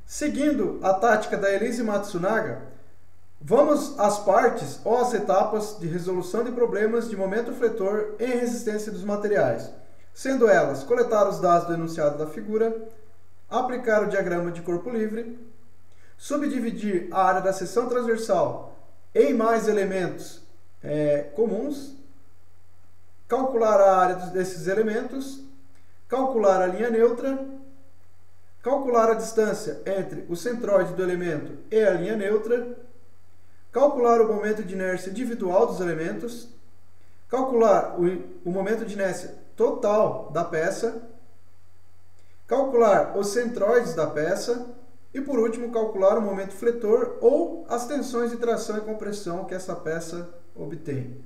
Seguindo a tática da Elise Matsunaga, vamos às partes ou às etapas de resolução de problemas de momento fletor em resistência dos materiais, sendo elas coletar os dados do enunciado da figura, aplicar o diagrama de corpo livre, subdividir a área da seção transversal em mais elementos comuns, calcular a área desses elementos, calcular a linha neutra, calcular a distância entre o centroide do elemento e a linha neutra, calcular o momento de inércia individual dos elementos, calcular o momento de inércia total da peça, calcular os centroides da peça e, por último, calcular o momento fletor ou as tensões de tração e compressão que essa peça obtém.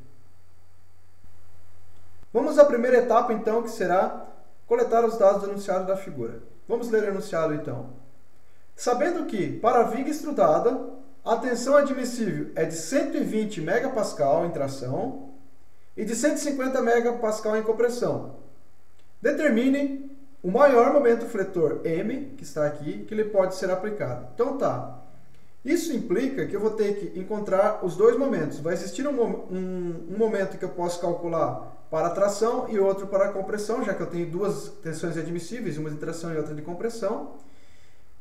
Vamos à primeira etapa, então, que será coletar os dados do enunciado da figura. Vamos ler o enunciado, então. Sabendo que, para a viga extrudada, a tensão admissível é de 120 MPa em tração e de 150 MPa em compressão. Determine o maior momento fletor M, que está aqui, que ele pode ser aplicado. Então tá. Isso implica que eu vou ter que encontrar os dois momentos. Vai existir um momento que eu posso calcular para tração e outro para compressão, já que eu tenho duas tensões admissíveis, uma de tração e outra de compressão.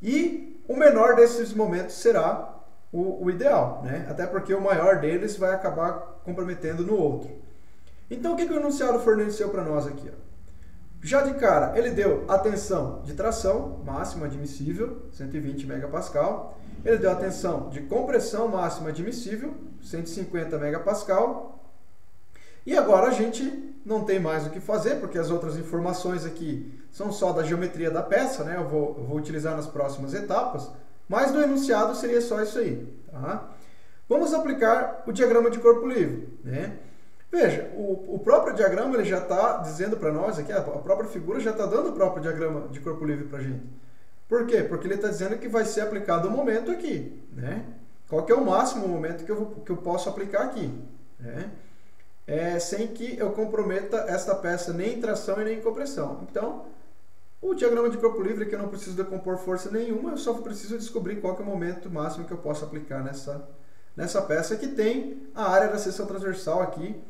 E o menor desses momentos será o ideal, né? Até porque o maior deles vai acabar comprometendo no outro. Então, o que o enunciado forneceu para nós aqui? Já de cara, ele deu a tensão de tração máxima admissível, 120 MPa. Ele deu a tensão de compressão máxima admissível, 150 MPa. E agora a gente não tem mais o que fazer, porque as outras informações aqui são só da geometria da peça, né? Eu vou utilizar nas próximas etapas, mas no enunciado seria só isso aí. Tá? Vamos aplicar o diagrama de corpo livre, né? Veja, o próprio diagrama ele já está dizendo para nós aqui, a própria figura já está dando o próprio diagrama de corpo livre para a gente. Por quê? Porque ele está dizendo que vai ser aplicado o momento aqui, né? Qual que é o máximo momento que eu posso aplicar aqui, né? Sem que eu comprometa esta peça nem em tração e nem em compressão. Então, o diagrama de corpo livre, que eu não preciso decompor força nenhuma, eu só preciso descobrir qual que é o momento máximo que eu posso aplicar nessa peça que tem a área da seção transversal aqui,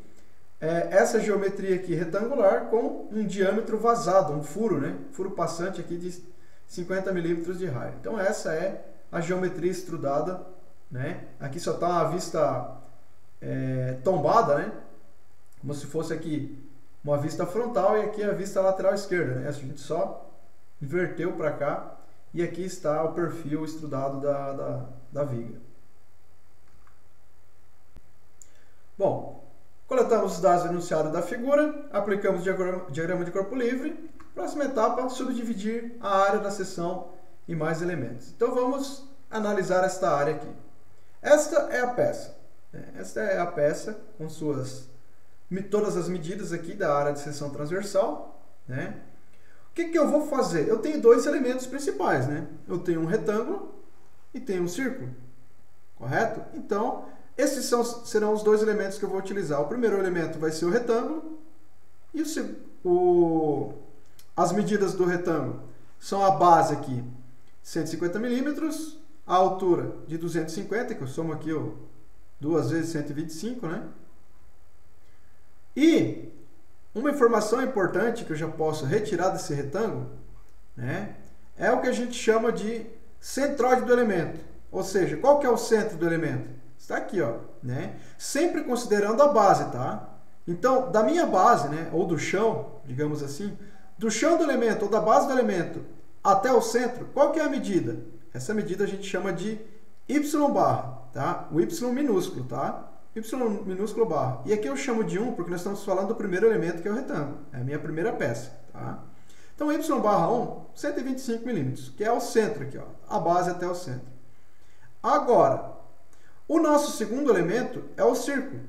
essa geometria aqui retangular com um diâmetro vazado, um furo, né? Furo passante aqui de 50 milímetros de raio. Então essa é a geometria extrudada, né? Aqui só está a vista tombada, né? Como se fosse aqui uma vista frontal e aqui a vista lateral esquerda, né? A gente só inverteu para cá e aqui está o perfil extrudado da viga. Bom, coletamos os dados enunciados da figura, aplicamos o diagrama de corpo livre. Próxima etapa, subdividir a área da seção em mais elementos. Então vamos analisar esta área aqui. Esta é a peça. Esta é a peça com todas as medidas aqui da área de seção transversal, né? O que eu vou fazer? Eu tenho dois elementos principais, né? Eu tenho um retângulo e tenho um círculo, correto? Então, esses serão os dois elementos que eu vou utilizar. O primeiro elemento vai ser o retângulo e as medidas do retângulo são a base aqui, 150 milímetros, a altura de 250, que eu somo aqui 2 vezes 125, né? E uma informação importante que eu já posso retirar desse retângulo, né, é o que a gente chama de centroide do elemento. Ou seja, qual que é o centro do elemento? Está aqui, ó, né? Sempre considerando a base, tá? Então, da minha base, né, ou do chão, digamos assim, do chão do elemento ou da base do elemento até o centro, qual que é a medida? Essa medida a gente chama de Y barra, tá? O Y minúsculo, tá? Y minúsculo barra. E aqui eu chamo de 1 porque nós estamos falando do primeiro elemento, que é o retângulo. É a minha primeira peça, tá? Então, Y barra 1, 125 milímetros, que é o centro aqui, ó, a base até o centro. Agora, o nosso segundo elemento é o círculo,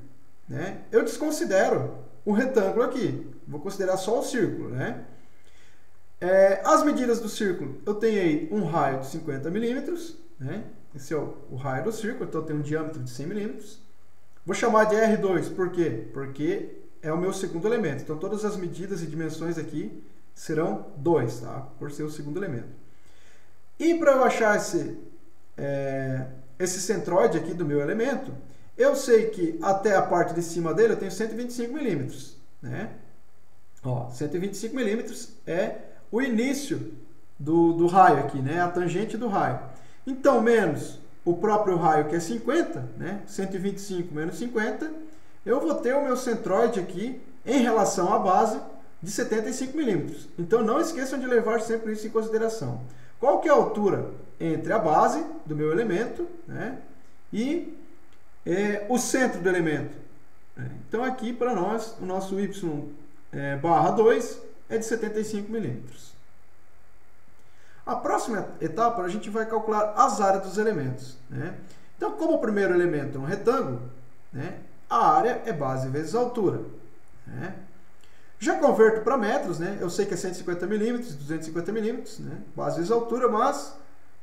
né? Eu desconsidero o retângulo aqui. Vou considerar só o círculo, né? As medidas do círculo, eu tenho aí um raio de 50 milímetros, né? Esse é o raio do círculo, então eu tenho um diâmetro de 100 milímetros. Vou chamar de R2, por quê? Porque é o meu segundo elemento. Então, todas as medidas e dimensões aqui serão 2, tá? Por ser o segundo elemento. E para eu achar esse centroide aqui do meu elemento, eu sei que até a parte de cima dele eu tenho 125 milímetros, né? Ó, 125 milímetros é o início do raio aqui, né? A tangente do raio. Então, menos o próprio raio, que é 50, né? 125 menos 50, eu vou ter o meu centroide aqui em relação à base de 75 milímetros. Então, não esqueçam de levar sempre isso em consideração. Qual que é a altura entre a base do meu elemento, né? E o centro do elemento? Então, aqui para nós, o nosso y barra 2 é de 75 milímetros. A próxima etapa, a gente vai calcular as áreas dos elementos, né? Então, como o primeiro elemento é um retângulo, né, a área é base vezes altura, né? Já converto para metros, né? Eu sei que é 150 milímetros, 250 milímetros, né? Base vezes altura, mas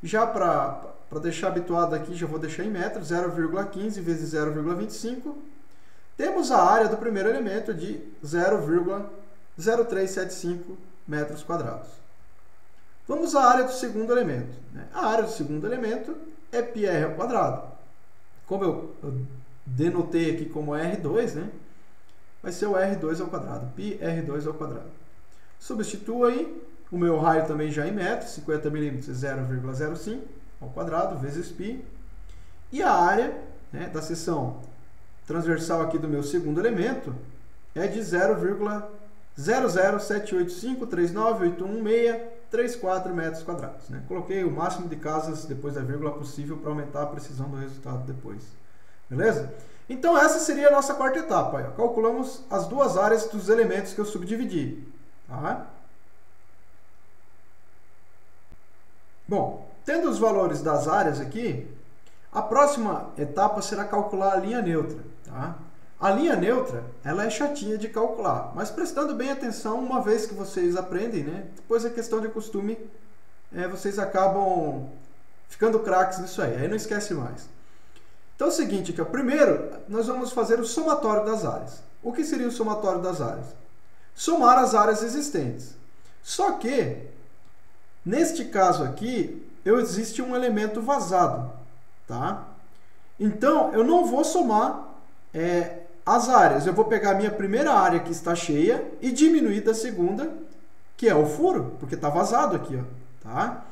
já para deixar habituado aqui, já vou deixar em metros, 0,15 vezes 0,25. Temos a área do primeiro elemento de 0,0375 metros quadrados. Vamos à área do segundo elemento, né? A área do segundo elemento é πr ao quadrado. Como eu denotei aqui como R2, né? Vai ser o R2 ao quadrado, πr2 ao quadrado. Substituo aí, o meu raio também já em metros, 50 milímetros é 0,05 ao quadrado, vezes π. E a área, né, da seção transversal aqui do meu segundo elemento é de 0,00785398164 metros quadrados, né? Coloquei o máximo de casas depois da vírgula possível para aumentar a precisão do resultado depois. Beleza? Então essa seria a nossa quarta etapa. Ó. Calculamos as duas áreas dos elementos que eu subdividi. Tá? Bom, tendo os valores das áreas aqui, a próxima etapa será calcular a linha neutra. Tá? A linha neutra, ela é chatinha de calcular, mas prestando bem atenção, uma vez que vocês aprendem, né? Depois é questão de costume, vocês acabam ficando craques nisso aí não esquece mais. Então é o seguinte, aqui, ó, primeiro nós vamos fazer o somatório das áreas. O que seria o somatório das áreas? Somar as áreas existentes. Só que, neste caso aqui, existe um elemento vazado. Tá? Então, eu não vou somar as áreas. Eu vou pegar a minha primeira área que está cheia e diminuir da segunda, que é o furo, porque está vazado aqui. Ó, tá?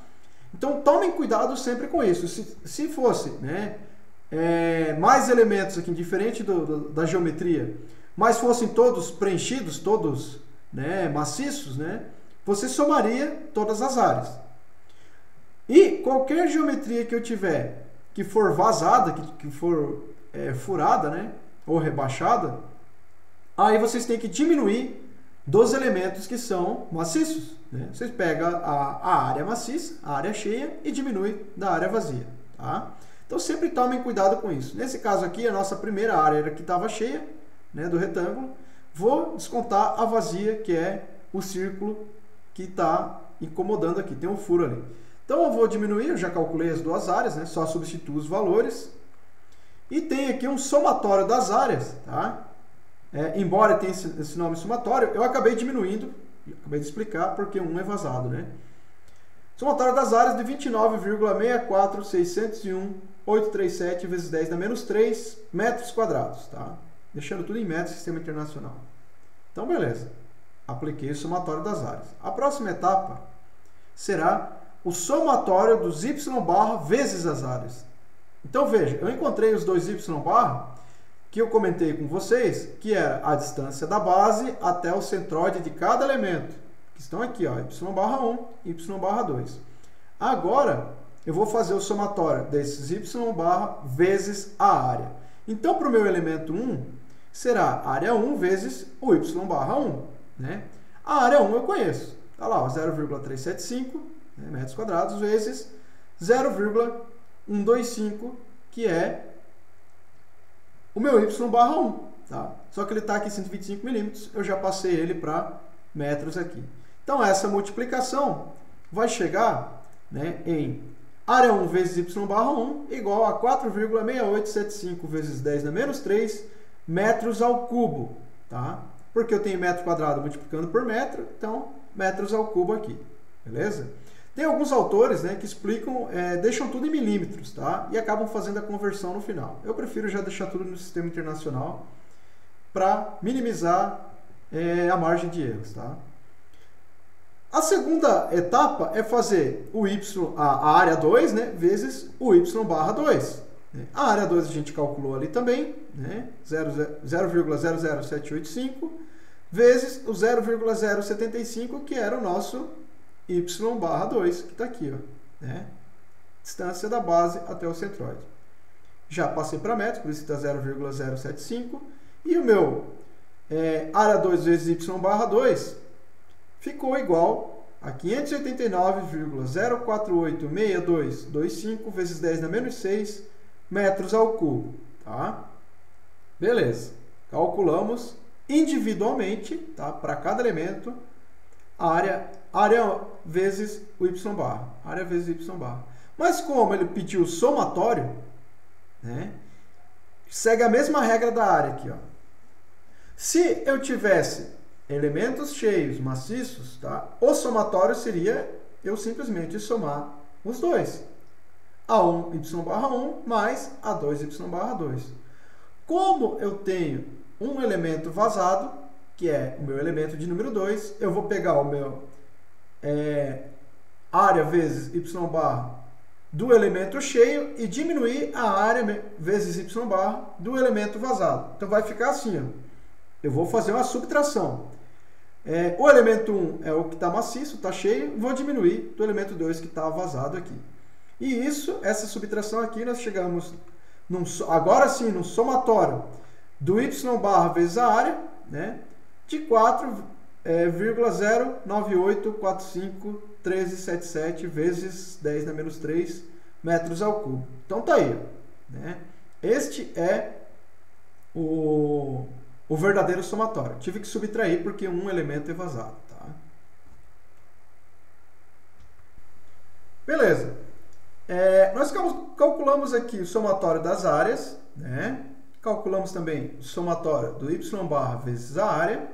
Então, tomem cuidado sempre com isso. Se fosse, né, mais elementos aqui, diferente da geometria, mas fossem todos preenchidos, todos, né, maciços, né, você somaria todas as áreas. E qualquer geometria que eu tiver que for vazada, que for furada, né, ou rebaixada, aí vocês têm que diminuir dos elementos que são maciços. Né? Vocês pegam a área maciça, a área cheia, e diminui da área vazia. Tá? Então sempre tomem cuidado com isso. Nesse caso aqui, a nossa primeira área era que estava cheia, né, do retângulo. Vou descontar a vazia, que é o círculo que está incomodando aqui. Tem um furo ali. Então eu vou diminuir, eu já calculei as duas áreas, né? Só substituo os valores. E tem aqui um somatório das áreas. Tá? Embora tenha esse nome somatório, eu acabei diminuindo, acabei de explicar porque um é vazado. Né? Somatório das áreas de 29,64601,837 vezes 10 da menos 3 metros quadrados. Tá? Deixando tudo em metros, sistema internacional. Então, beleza. Apliquei o somatório das áreas. A próxima etapa será o somatório dos y barra vezes as áreas. Então, veja, eu encontrei os dois y barra que eu comentei com vocês, que era a distância da base até o centroide de cada elemento, que estão aqui, ó, y barra 1 e y barra 2. Agora, eu vou fazer o somatório desses y barra vezes a área. Então, para o meu elemento 1, será área 1 vezes o y barra 1. Né? A área 1 eu conheço. Está lá, 0,375 metros quadrados vezes 0,125, que é o meu y barra 1. Tá? Só que ele está aqui 125 milímetros, eu já passei ele para metros aqui. Então, essa multiplicação vai chegar, né, em área 1 vezes y barra 1 igual a 4,6875 vezes 10 na menos 3 metros ao cubo. Tá? Porque eu tenho metro quadrado multiplicando por metro, então metros ao cubo aqui. Beleza? Tem alguns autores, né, que explicam, deixam tudo em milímetros, tá? E acabam fazendo a conversão no final. Eu prefiro já deixar tudo no sistema internacional para minimizar a margem de erros, tá? A segunda etapa é fazer o y, a área 2, né, vezes o y barra 2. A área 2 a gente calculou ali também, né, 0,00785, vezes o 0,075, que era o nosso y barra 2, que está aqui, ó, né? Distância da base até o centroide. Já passei para metros, por isso está 0,075. E o meu área 2 vezes y barra 2 ficou igual a 589,0486225 vezes 10 na menos 6 metros ao cubo. Tá? Beleza. Calculamos individualmente, tá? Para cada elemento, a área vezes o y barra. Área vezes y barra. Mas como ele pediu o somatório, né, segue a mesma regra da área aqui. Ó. Se eu tivesse elementos cheios, maciços, tá, o somatório seria eu simplesmente somar os dois. A1 y barra 1 mais A2 y barra 2. Como eu tenho um elemento vazado, que é o meu elemento de número 2, eu vou pegar o meu área vezes y barra do elemento cheio e diminuir a área vezes y barra do elemento vazado. Então vai ficar assim, ó. Eu vou fazer uma subtração. O elemento 1 é o que está maciço, está cheio, vou diminuir do elemento 2 que está vazado aqui. E essa subtração aqui, nós chegamos, agora sim, no somatório do y barra vezes a área, né, de 4,098451377 vezes 10 na menos 3 metros ao cubo. Então tá aí, né? Este é o verdadeiro somatório. Tive que subtrair porque um elemento é vazado, tá? Beleza. Nós calculamos aqui o somatório das áreas, né? Calculamos também o somatório do y barra vezes a área.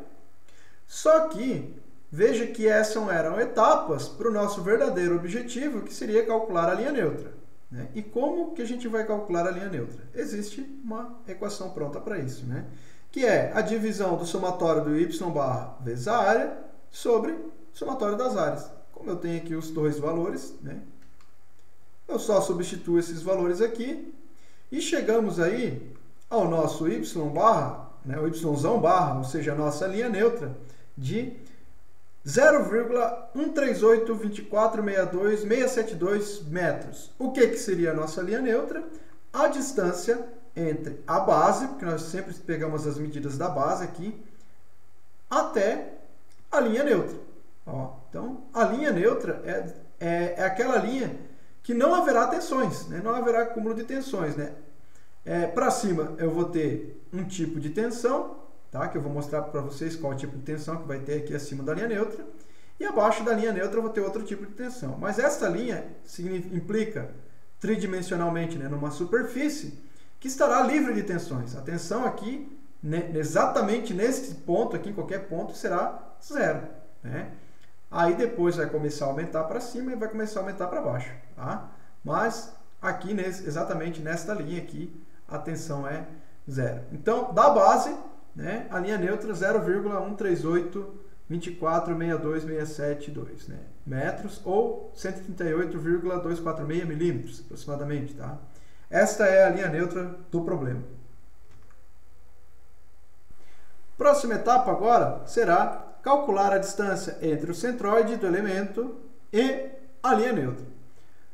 Só que, veja que essas eram etapas para o nosso verdadeiro objetivo, que seria calcular a linha neutra. Né? E como que a gente vai calcular a linha neutra? Existe uma equação pronta para isso, né? Que é a divisão do somatório do y barra vezes a área sobre o somatório das áreas. Como eu tenho aqui os dois valores, né? Eu só substituo esses valores aqui e chegamos aí ao nosso y barra, né, o y barra, ou seja, a nossa linha neutra, de 0,1382462,672 metros. O que seria a nossa linha neutra? A distância entre a base, porque nós sempre pegamos as medidas da base aqui, até a linha neutra. Ó, então, a linha neutra é aquela linha que não haverá tensões, né? Não haverá acúmulo de tensões, né? Para cima eu vou ter um tipo de tensão, tá? Que eu vou mostrar para vocês qual é o tipo de tensão que vai ter aqui acima da linha neutra. E abaixo da linha neutra eu vou ter outro tipo de tensão. Mas essa linha implica tridimensionalmente, né, numa superfície que estará livre de tensões. A tensão aqui, né, exatamente nesse ponto aqui, em qualquer ponto, será zero, né? Aí depois vai começar a aumentar para cima e vai começar a aumentar para baixo, tá? Mas aqui, exatamente nesta linha aqui, a tensão é zero. Então, da base, né, a linha neutra 0,1382462,672, né, metros ou 138,246 milímetros aproximadamente, tá? Esta é a linha neutra do problema. Próxima etapa agora será calcular a distância entre o centroide do elemento e a linha neutra.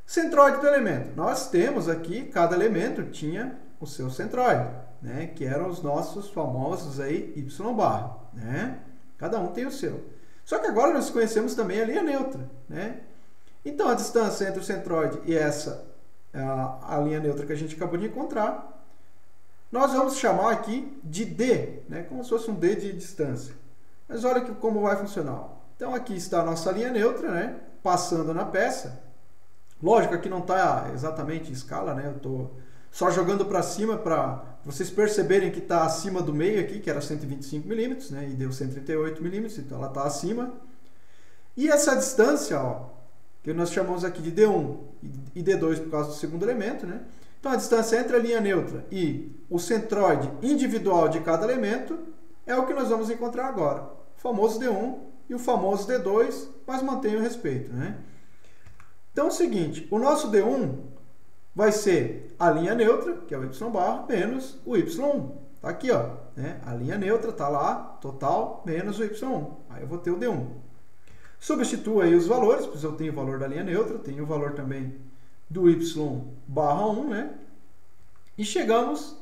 Centroide do elemento. Nós temos aqui, cada elemento tinha o seu centroide, né, que eram os nossos famosos aí y barra, né? Cada um tem o seu. Só que agora nós conhecemos também a linha neutra, né? Então a distância entre o centroide e a linha neutra que a gente acabou de encontrar, nós vamos chamar aqui de D, né? Como se fosse um D de distância. Mas olha como vai funcionar. Então aqui está a nossa linha neutra, né, passando na peça. Lógico, aqui não está exatamente em escala, né? Eu estou só jogando para cima para vocês perceberem que está acima do meio aqui, que era 125 milímetros, né? E deu 138 milímetros, então ela está acima. E essa distância, ó, que nós chamamos aqui de D1 e D2 por causa do segundo elemento, né? Então, a distância entre a linha neutra e o centroide individual de cada elemento é o que nós vamos encontrar agora. O famoso D1 e o famoso D2, mas mantenha o respeito, né? Então, é o seguinte, o nosso D1 vai ser a linha neutra, que é o y barra, menos o y1. Está aqui, ó, né? A linha neutra está lá, total, menos o y1. Aí eu vou ter o D1. Substitua aí os valores, pois eu tenho o valor da linha neutra, tenho o valor também do y barra 1, né? E chegamos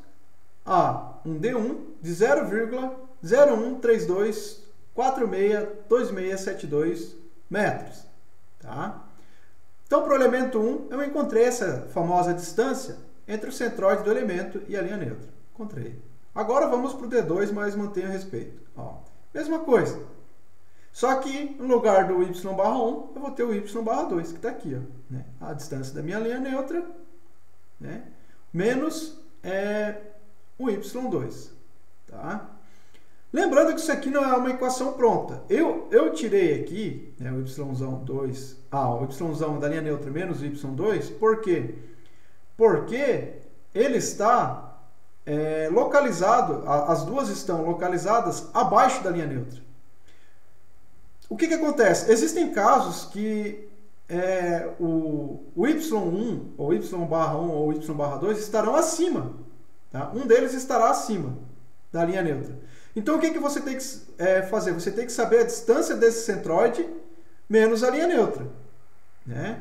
a um D1 de 0,0132462672 metros, tá? Então, para o elemento 1, eu encontrei essa famosa distância entre o centroide do elemento e a linha neutra. Encontrei. Agora vamos para o D2, mas mantenha o respeito. Ó, mesma coisa. Só que, no lugar do y barra 1, eu vou ter o y barra 2, que está aqui. Ó, né? A distância da minha linha neutra, né? Menos o y2. Tá? Lembrando que isso aqui não é uma equação pronta. Eu tirei aqui, né, o y2, o y da linha neutra menos o y2, por quê? Porque ele está localizado, as duas estão localizadas abaixo da linha neutra. O que acontece? Existem casos que o y1, ou y barra 1 ou y barra 2 estarão acima. Tá? Um deles estará acima da linha neutra. Então, o que você tem que fazer? Você tem que saber a distância desse centroide menos a linha neutra. Né?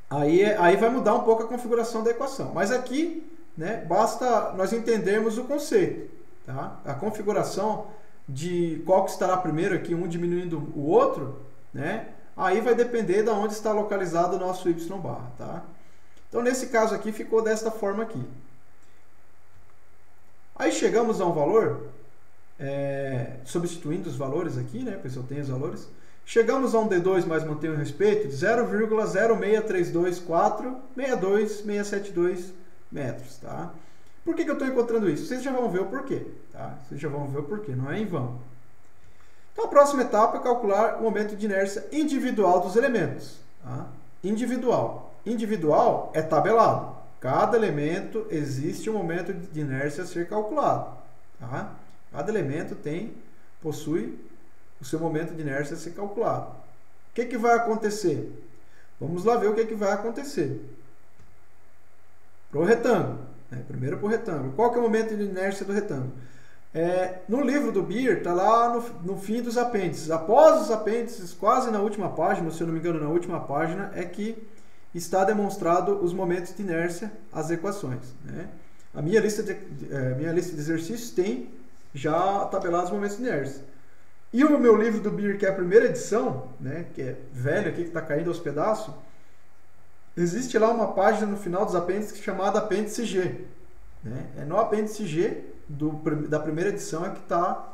Aí vai mudar um pouco a configuração da equação. Mas aqui, né, basta nós entendermos o conceito. Tá? A configuração de qual que estará primeiro aqui, um diminuindo o outro, né? Aí vai depender de onde está localizado o nosso y barra. Tá? Então, nesse caso aqui, ficou desta forma aqui. Aí chegamos a um valor... substituindo os valores aqui, né, pois eu tenho os valores, chegamos a um D2, mas mantenho o respeito, de 0,0632462,672 metros, tá? Por que eu estou encontrando isso? Vocês já vão ver o porquê, tá? Vocês já vão ver o porquê, não é em vão. Então, a próxima etapa é calcular o momento de inércia individual dos elementos, tá? Individual. Individual é tabelado. Cada elemento existe um momento de inércia a ser calculado, tá? Cada elemento possui o seu momento de inércia a ser calculado. O que vai acontecer? Vamos lá ver o que vai acontecer. Para o retângulo. Né? Primeiro para o retângulo. Qual que é o momento de inércia do retângulo? No livro do Beer, está lá no fim dos apêndices. Após os apêndices, quase na última página, se eu não me engano, na última página, é que está demonstrado os momentos de inércia, as equações. Né? A minha lista de exercícios tem já tabelados os momentos de inércia. E o meu livro do Beer, que é a primeira edição, né, que é velho aqui, que está caindo aos pedaços, existe lá uma página no final dos apêndices chamada apêndice G. Né? É no apêndice G da primeira edição é que está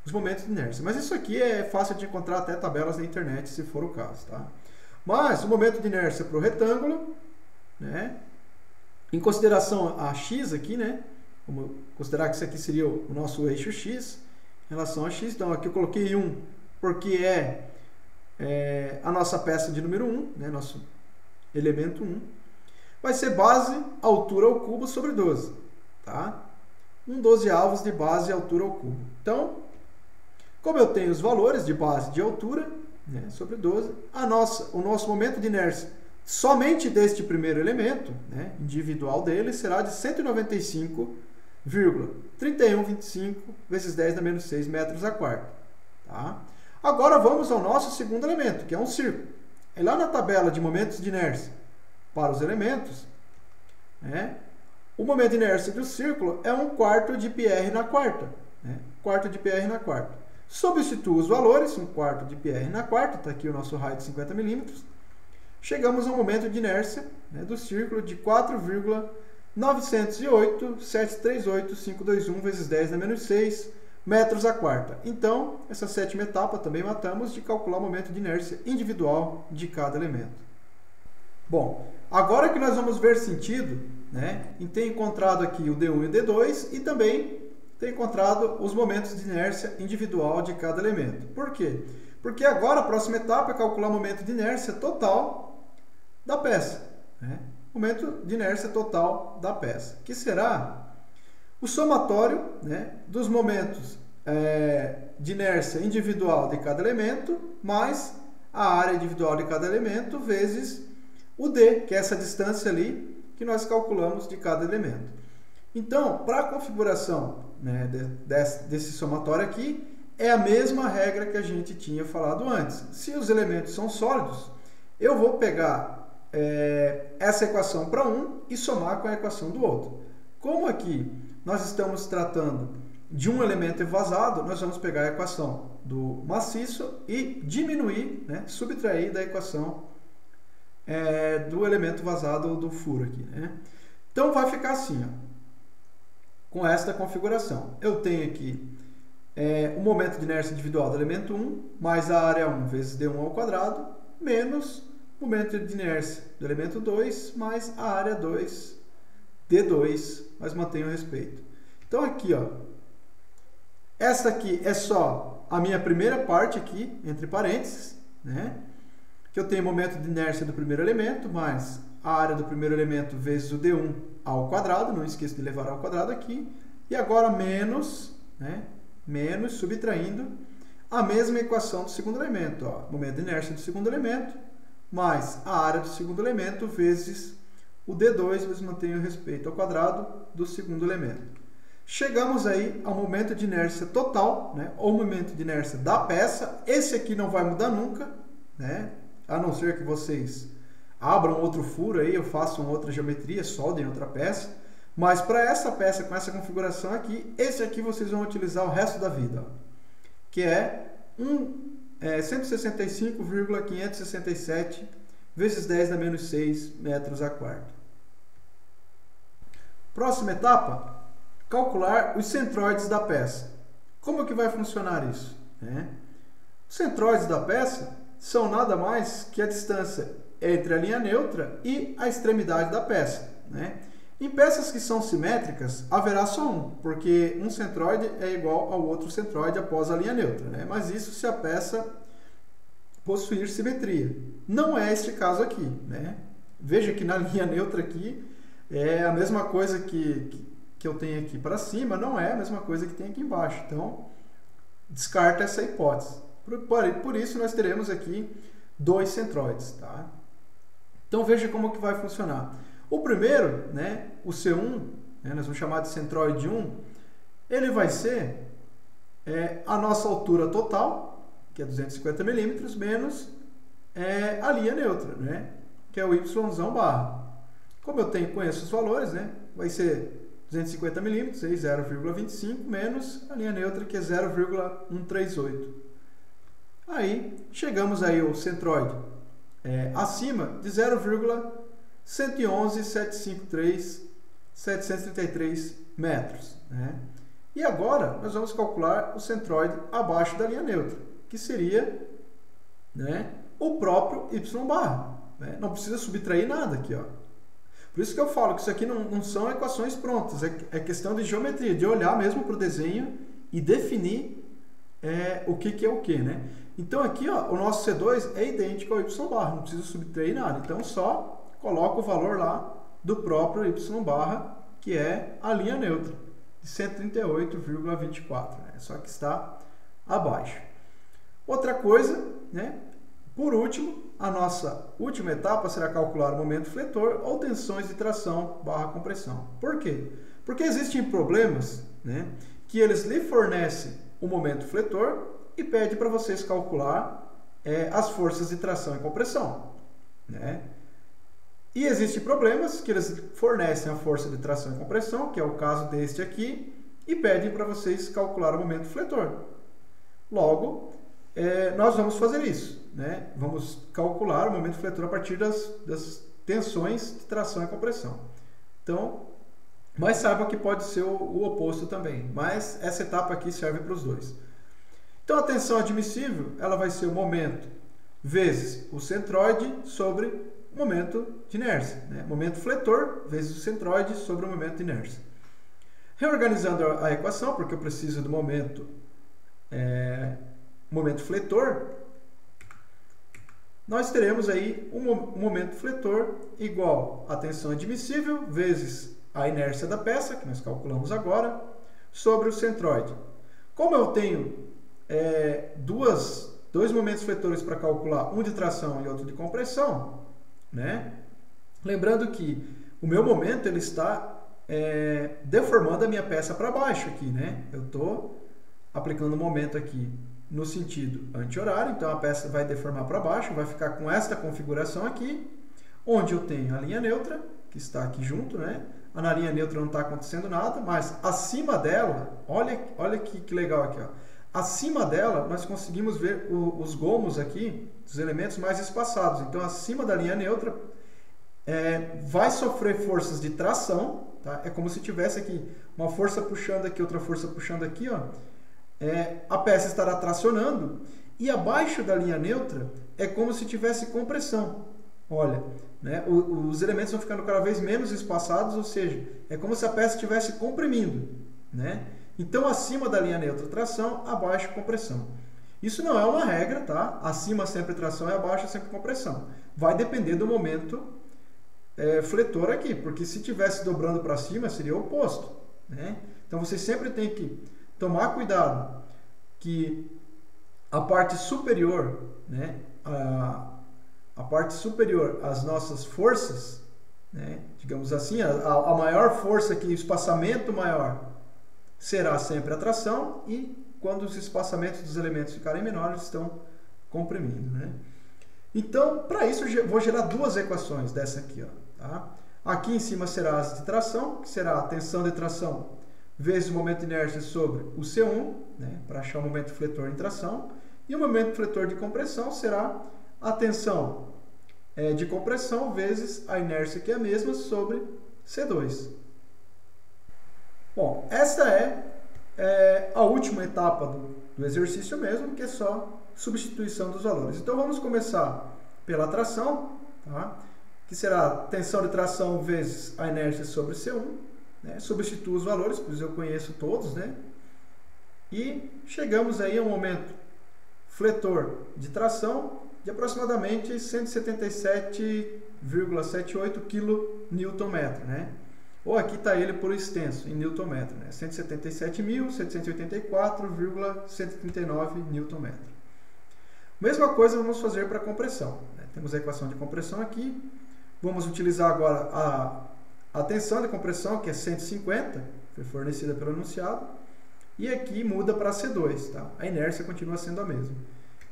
os momentos de inércia. Mas isso aqui é fácil de encontrar até tabelas na internet, se for o caso. Tá? Mas o momento de inércia para o retângulo, né, em consideração a x aqui, né, vamos considerar que isso aqui seria o nosso eixo x em relação a x. Então, aqui eu coloquei 1 porque é a nossa peça de número 1, né, nosso elemento 1. Vai ser base, altura ao cubo sobre 12. Tá? 12avos de base e altura ao cubo. Então, como eu tenho os valores de base e de altura, né, sobre 12, o nosso momento de inércia somente deste primeiro elemento, né, individual dele, será de 195,3125 vezes 10 na menos 6 metros a quarto. Tá? Agora vamos ao nosso segundo elemento, que é um círculo. E lá na tabela de momentos de inércia para os elementos, né, o momento de inércia do círculo é 1/4 de πr na quarta. Né, 1/4 de πr na quarta. Substituo os valores, 1/4 de πr na quarta, está aqui o nosso raio de 50 milímetros. Chegamos ao momento de inércia, né, do círculo de 4,908,738,521 vezes 10 na menos 6 metros a quarta. Então, essa sétima etapa também matamos de calcular o momento de inércia individual de cada elemento. Bom, agora que nós vamos ver sentido, né, em ter encontrado aqui o D1 e o D2 e também ter encontrado os momentos de inércia individual de cada elemento. Por quê? Porque agora a próxima etapa é calcular o momento de inércia total da peça. Né? Momento de inércia total da peça, que será o somatório, né, dos momentos de inércia individual de cada elemento, mais a área individual de cada elemento, vezes o D, que é essa distância ali que nós calculamos de cada elemento. Então, para a configuração, né, desse somatório aqui, é a mesma regra que a gente tinha falado antes. Se os elementos são sólidos, eu vou pegar essa equação para um e somar com a equação do outro. Como aqui nós estamos tratando de um elemento evasado, nós vamos pegar a equação do maciço e diminuir, né, subtrair da equação do elemento vazado ou do furo aqui. Né? Então vai ficar assim, ó, com esta configuração. Eu tenho aqui o momento de inércia individual do elemento 1 mais a área 1 vezes D1 ao quadrado menos o momento de inércia do elemento 2 mais a área 2 D2, mas mantenho o respeito. Então aqui, ó, essa aqui é só a minha primeira parte aqui, entre parênteses, né? Que eu tenho o momento de inércia do primeiro elemento mais a área do primeiro elemento vezes o D1 ao quadrado, não esqueça de levar ao quadrado aqui, e agora menos, né? Menos, subtraindo a mesma equação do segundo elemento, ó, momento de inércia do segundo elemento mais a área do segundo elemento vezes o D2, mas mantenho o respeito ao quadrado do segundo elemento. Chegamos aí ao momento de inércia total, né, ou momento de inércia da peça. Esse aqui não vai mudar nunca, né, a não ser que vocês abram outro furo aí, ou façam outra geometria, soldem outra peça. Mas para essa peça, com essa configuração aqui, esse aqui vocês vão utilizar o resto da vida, ó, que é 165,567 vezes 10 a menos 6 metros a quarto. Próxima etapa, calcular os centroides da peça. Como que vai funcionar isso? Os centroides da peça são nada mais que a distância entre a linha neutra e a extremidade da peça. Em peças que são simétricas, haverá só um, porque um centroide é igual ao outro centroide após a linha neutra. Mas isso se a peça possuir simetria. Não é este caso aqui. Veja que na linha neutra aqui é a mesma coisa que eu tenho aqui para cima, não é a mesma coisa que tem aqui embaixo. Então, descarta essa hipótese. Por isso, nós teremos aqui dois centroides. Tá? Então, veja como que vai funcionar. O primeiro, o C1, nós vamos chamar de centroide 1, ele vai ser a nossa altura total, que é 250 milímetros, menos a linha neutra, que é o YZ barra. Como eu conheço os valores, vai ser 250 milímetros, 0,25, menos a linha neutra, que é 0,138. Aí, chegamos aí ao centroide acima de 0,111,753 metros. E agora, nós vamos calcular o centroide abaixo da linha neutra, que seria o próprio Y barra. Não precisa subtrair nada aqui, ó. Por isso que eu falo que isso aqui não são equações prontas, é questão de geometria, de olhar mesmo para o desenho e definir o que é o que, Então aqui, ó, o nosso C2 é idêntico ao Y barra, não precisa subtrair nada. Então só coloca o valor lá do próprio Y barra, que é a linha neutra, de 138,24, só que está abaixo. Outra coisa, por último, a nossa última etapa será calcular o momento fletor ou tensões de tração barra compressão. Por quê? Porque existem problemas que eles lhe fornecem o momento fletor e pedem para vocês calcular as forças de tração e compressão. E existem problemas que eles fornecem a força de tração e compressão, que é o caso deste aqui, e pedem para vocês calcular o momento fletor. Logo, nós vamos fazer isso. Vamos calcular o momento fletor a partir das tensões de tração e compressão. Então, mas saiba que pode ser o oposto também. Mas essa etapa aqui serve para os dois. Então, a tensão admissível ela vai ser o momento vezes o centroide sobre o momento de inércia. Momento fletor vezes o centroide sobre o momento de inércia. Reorganizando a equação, porque eu preciso do momento fletor, nós teremos aí um momento fletor igual a tensão admissível vezes a inércia da peça, que nós calculamos agora, sobre o centroide. Como eu tenho dois momentos fletores para calcular, um de tração e outro de compressão, né? Lembrando que o meu momento ele está deformando a minha peça para baixo aqui, né? Eu estou aplicando o momento aqui no sentido anti-horário, então a peça vai deformar para baixo, vai ficar com esta configuração aqui, onde eu tenho a linha neutra, que está aqui junto, né? Na linha neutra não está acontecendo nada, mas acima dela, olha que legal aqui, ó. Acima dela nós conseguimos ver os gomos aqui, os elementos mais espaçados. Então acima da linha neutra vai sofrer forças de tração, tá? É como se tivesse aqui uma força puxando aqui, outra força puxando aqui, ó. A peça estará tracionando, e abaixo da linha neutra é como se tivesse compressão. Olha, né? Os elementos vão ficando cada vez menos espaçados, ou seja, é como se a peça estivesse comprimindo, né? Então, acima da linha neutra, tração, abaixo, compressão. Isso não é uma regra, tá? Acima sempre tração e abaixo sempre compressão. Vai depender do momento fletor aqui, porque se estivesse dobrando para cima, seria o oposto, né? Então, você sempre tem que tomar cuidado que a parte superior, né? A parte superior às nossas forças, né? Digamos assim, a maior força aqui, o espaçamento maior, será sempre a tração, e quando os espaçamentos dos elementos ficarem menores, estão comprimindo, né? Então, para isso, eu vou gerar duas equações dessa aqui, ó, tá? Aqui em cima será as de tração, que será a tensão de tração vezes o momento de inércia sobre o C1, né? Para achar o momento fletor em tração, e o momento fletor de compressão será a tensão de compressão vezes a inércia, que é a mesma, sobre C2. Bom, essa é a última etapa do exercício mesmo, que é só substituição dos valores. Então vamos começar pela tração, tá? Que será a tensão de tração vezes a inércia sobre C1. Né? Substituo os valores, pois eu conheço todos, né? E chegamos aí a um momento fletor de tração de aproximadamente 177,78 kNm, né? Ou aqui está ele por extenso, em Nm, né? 177.784,139 Nm. Mesma coisa vamos fazer para a compressão, né? Temos a equação de compressão aqui. Vamos utilizar agora a tensão de compressão, que é 150, foi fornecida pelo enunciado. E aqui muda para C2, tá? A inércia continua sendo a mesma.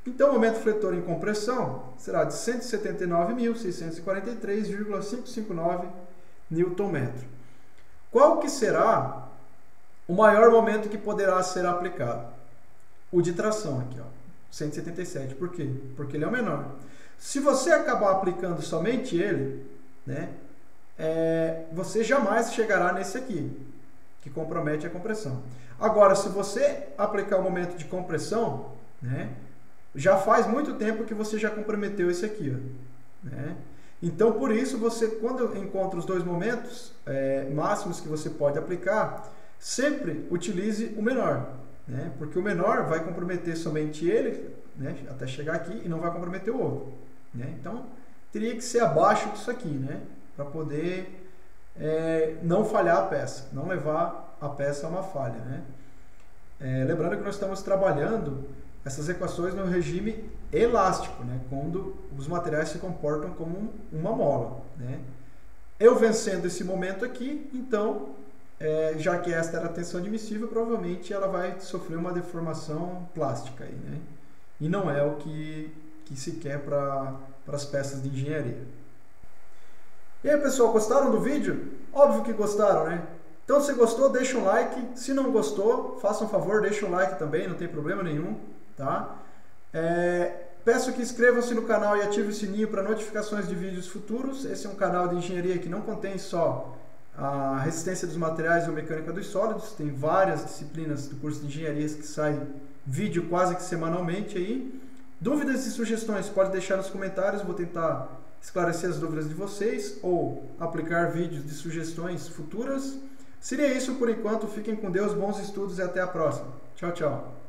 Então, o momento fletor em compressão será de 179.643,559 Nm. Qual que será o maior momento que poderá ser aplicado? O de tração aqui, ó, 177. Por quê? Porque ele é o menor. Se você acabar aplicando somente ele, né, você jamais chegará nesse aqui, que compromete a compressão. Agora, se você aplicar o momento de compressão, né, já faz muito tempo que você já comprometeu esse aqui, ó, né? Então, por isso, você, quando encontra os dois momentos máximos que você pode aplicar, sempre utilize o menor, né? Porque o menor vai comprometer somente ele, né, até chegar aqui, e não vai comprometer o outro, né? Então, teria que ser abaixo disso aqui, né, para poder não falhar a peça, não levar a peça a uma falha, né? Lembrando que nós estamos trabalhando essas equações no regime elástico, né, quando os materiais se comportam como uma mola, né? Eu vencendo esse momento aqui, então, já que esta era a tensão admissível, provavelmente ela vai sofrer uma deformação plástica aí, né? E não é o que se quer para as peças de engenharia. E aí, pessoal, gostaram do vídeo? Óbvio que gostaram, né? Então, se gostou, deixa um like. Se não gostou, faça um favor, deixa um like também, não tem problema nenhum, tá? Peço que inscrevam-se no canal e ativem o sininho para notificações de vídeos futuros. Esse é um canal de engenharia que não contém só a resistência dos materiais ou mecânica dos sólidos, tem várias disciplinas do curso de engenharia que saem vídeo quase que semanalmente aí. Dúvidas e sugestões pode deixar nos comentários, vou tentar esclarecer as dúvidas de vocês ou aplicar vídeos de sugestões futuras. Seria isso por enquanto, fiquem com Deus, bons estudos e até a próxima. Tchau, tchau.